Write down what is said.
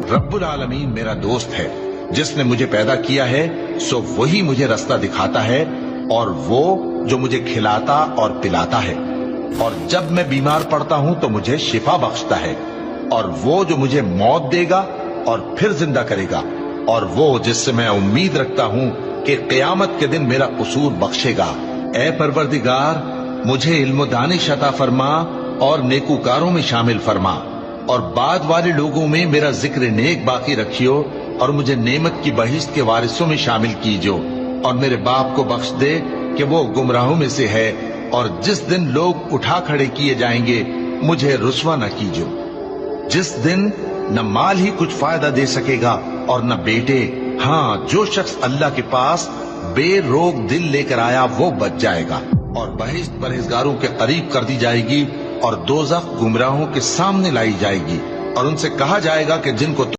रब्बुल आलमीन मेरा दोस्त है, जिसने मुझे पैदा किया है सो वही मुझे रास्ता दिखाता है, और वो जो मुझे खिलाता और पिलाता है, और जब मैं बीमार पड़ता हूं तो मुझे शिफा बख्शता है, और वो जो मुझे मौत देगा और फिर जिंदा करेगा, और वो जिससे मैं उम्मीद रखता हूं कि क़यामत के दिन मेरा कसूर बख्शेगा। ए परवरदिगार, मुझे इल्म दानिश अता फरमा और नेकूकारों में शामिल फरमा, और बाद वाले लोगों में मेरा जिक्र नेक बाकी रखियो, और मुझे नेमत की बहिश्त के वारिसों में शामिल कीजो, और मेरे बाप को बख्श दे कि वो गुमराहों में से है, और जिस दिन लोग उठा खड़े किए जाएंगे मुझे रुस्वा न कीजो, जिस दिन न माल ही कुछ फायदा दे सकेगा और न बेटे। हाँ, जो शख्स अल्लाह के पास बेरोग दिल लेकर आया वो बच जाएगा, और बहिश्त परहेजगारों के करीब कर दी जाएगी, और दोज़ख गुमराहों के सामने लाई जाएगी, और उनसे कहा जाएगा कि जिनको